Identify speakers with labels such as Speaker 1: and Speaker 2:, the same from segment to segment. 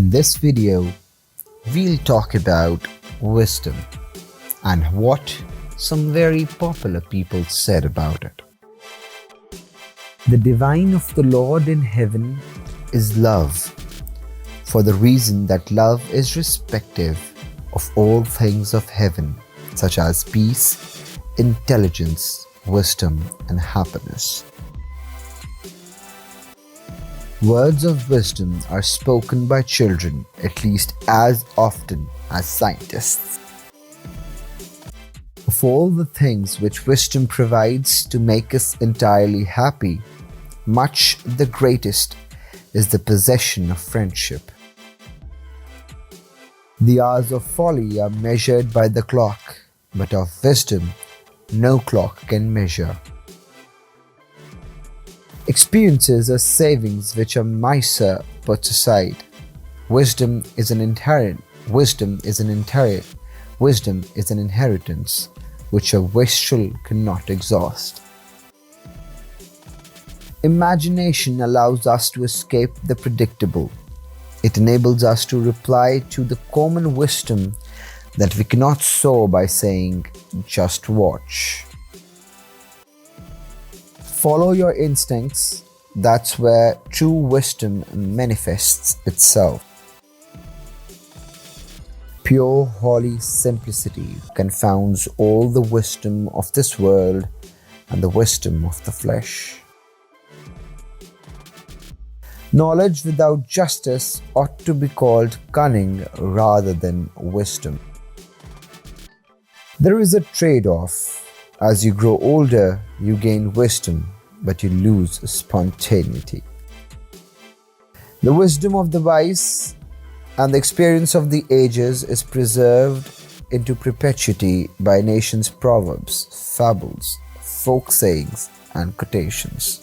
Speaker 1: In this video, we'll talk about wisdom and what some very popular people said about it. The divine of the Lord in heaven is love, for the reason that love is respective of all things of heaven, such as peace, intelligence, wisdom, and happiness. Words of wisdom are spoken by children at least as often as scientists. Of all the things which wisdom provides to make us entirely happy, much the greatest is the possession of friendship. The hours of folly are measured by the clock, but of wisdom no clock can measure. Experiences are savings which a miser puts aside. Wisdom is an inheritance which a wastrel cannot exhaust. Imagination allows us to escape the predictable. It enables us to reply to the common wisdom that we cannot soar by saying, "Just watch." Follow your instincts. That's where true wisdom manifests itself. Pure, holy simplicity confounds all the wisdom of this world and the wisdom of the flesh. Knowledge without justice ought to be called cunning rather than wisdom. There is a trade-off. As you grow older, you gain wisdom, but you lose spontaneity. The wisdom of the wise and the experience of the ages is preserved into perpetuity by nations' proverbs, fables, folk sayings, and quotations.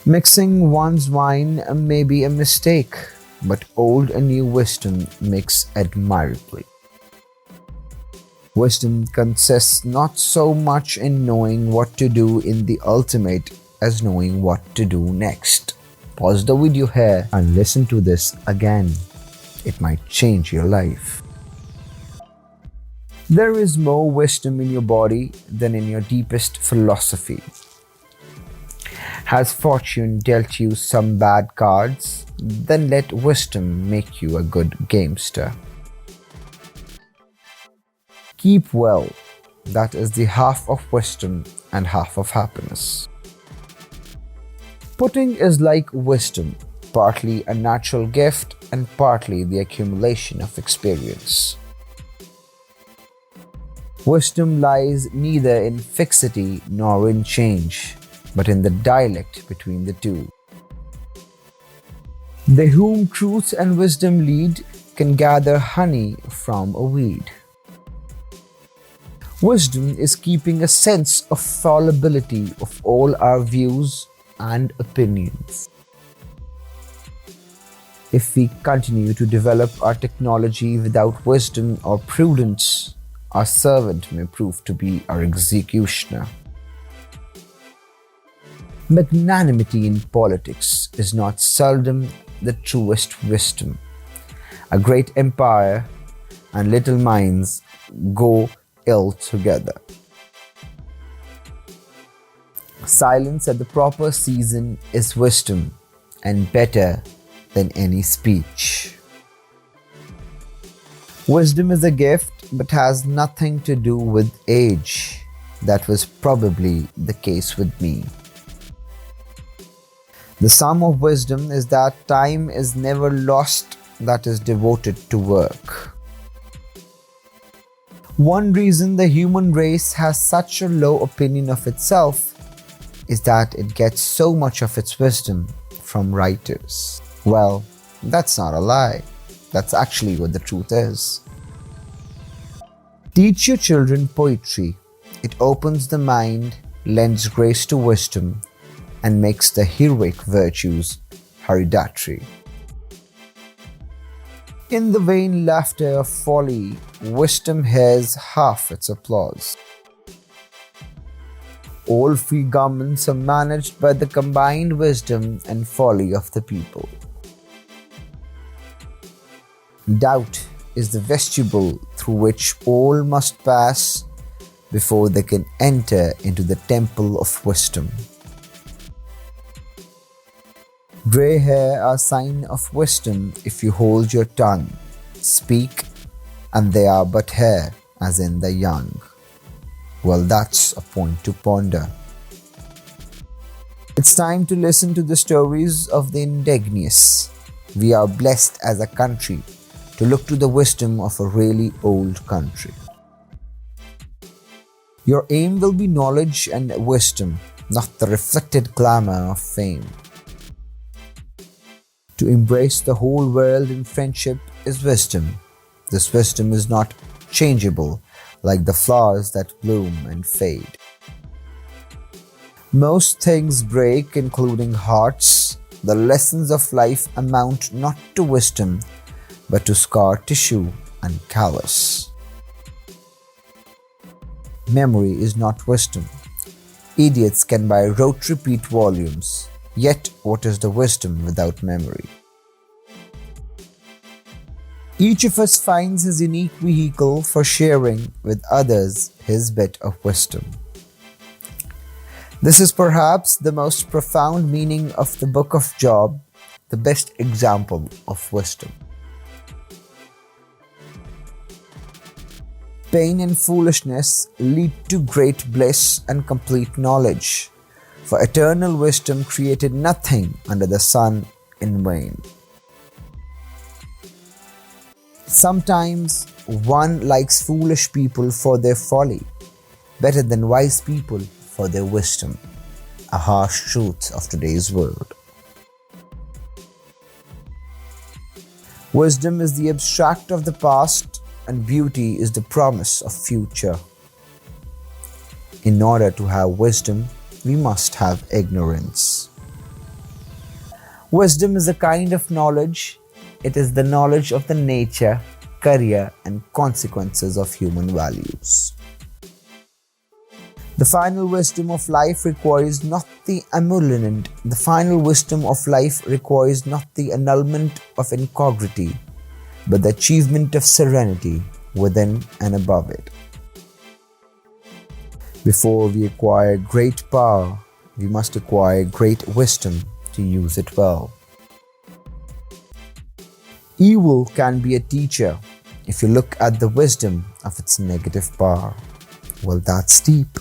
Speaker 1: Mixing one's wine may be a mistake, but old and new wisdom mix admirably. Wisdom consists not so much in knowing what to do in the ultimate as knowing what to do next. Pause the video here and listen to this again. It might change your life. There is more wisdom in your body than in your deepest philosophy. Has fortune dealt you some bad cards? Then let wisdom make you a good gamester. Keep well. That is the half of wisdom and half of happiness. Putting is like wisdom, partly a natural gift and partly the accumulation of experience. Wisdom lies neither in fixity nor in change, but in the dialect between the two. They whom truth and wisdom lead can gather honey from a weed. Wisdom is keeping a sense of fallibility of all our views and opinions. If we continue to develop our technology without wisdom or prudence, our servant may prove to be our executioner. Magnanimity in politics is not seldom the truest wisdom. A great empire and little minds go ill together. Silence at the proper season is wisdom and better than any speech. Wisdom is a gift but has nothing to do with age. That was probably the case with me. The sum of wisdom is that time is never lost that is devoted to work. One reason the human race has such a low opinion of itself is that it gets so much of its wisdom from writers. Well, that's not a lie. That's actually what the truth is. Teach your children poetry. It opens the mind, lends grace to wisdom, and makes the heroic virtues hereditary. In the vain laughter of folly, wisdom has half its applause. All free governments are managed by the combined wisdom and folly of the people. Doubt is the vestibule through which all must pass before they can enter into the temple of wisdom. Grey hair are sign of wisdom if you hold your tongue, speak, and they are but hair, as in the young. Well, that's a point to ponder. It's time to listen to the stories of the ingenious. We are blessed as a country to look to the wisdom of a really old country. Your aim will be knowledge and wisdom, not the reflected glamour of fame. To embrace the whole world in friendship is wisdom. This wisdom is not changeable like the flowers that bloom and fade. Most things break, including hearts. The lessons of life amount not to wisdom, but to scar tissue and callus. Memory is not wisdom. Idiots can by rote repeat volumes. Yet, what is the wisdom without memory? Each of us finds his unique vehicle for sharing with others his bit of wisdom. This is perhaps the most profound meaning of the book of Job, the best example of wisdom. Pain and foolishness lead to great bliss and complete knowledge, for eternal wisdom created nothing under the sun in vain. Sometimes one likes foolish people for their folly, better than wise people for their wisdom, a harsh truth of today's world. Wisdom is the abstract of the past, and beauty is the promise of future. In order to have wisdom, we must have ignorance. Wisdom is a kind of knowledge. It is the knowledge of the nature, career, and consequences of human values. The final wisdom of life requires not the emolument. The final wisdom of life requires not the annulment of incognity, but the achievement of serenity within and above it. Before we acquire great power, we must acquire great wisdom to use it well. Evil can be a teacher if you look at the wisdom of its negative power. Well, that's deep.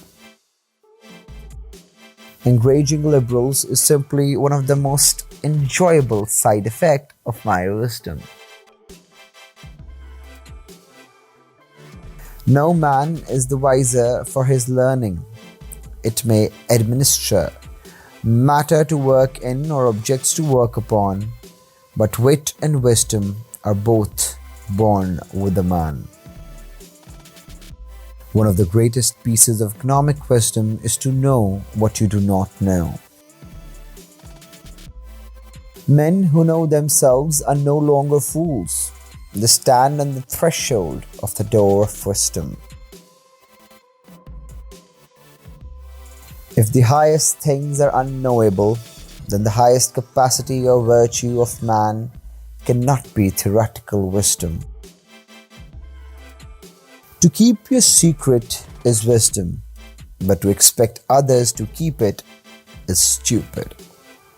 Speaker 1: Enraging liberals is simply one of the most enjoyable side effects of my wisdom. No man is the wiser for his learning. It may administer matter to work in or objects to work upon, but wit and wisdom are both born with a man. One of the greatest pieces of economic wisdom is to know what you do not know. Men who know themselves are no longer fools. They stand on the threshold of the door of wisdom. If the highest things are unknowable, then the highest capacity or virtue of man cannot be theoretical wisdom. To keep your secret is wisdom, but to expect others to keep it is stupid.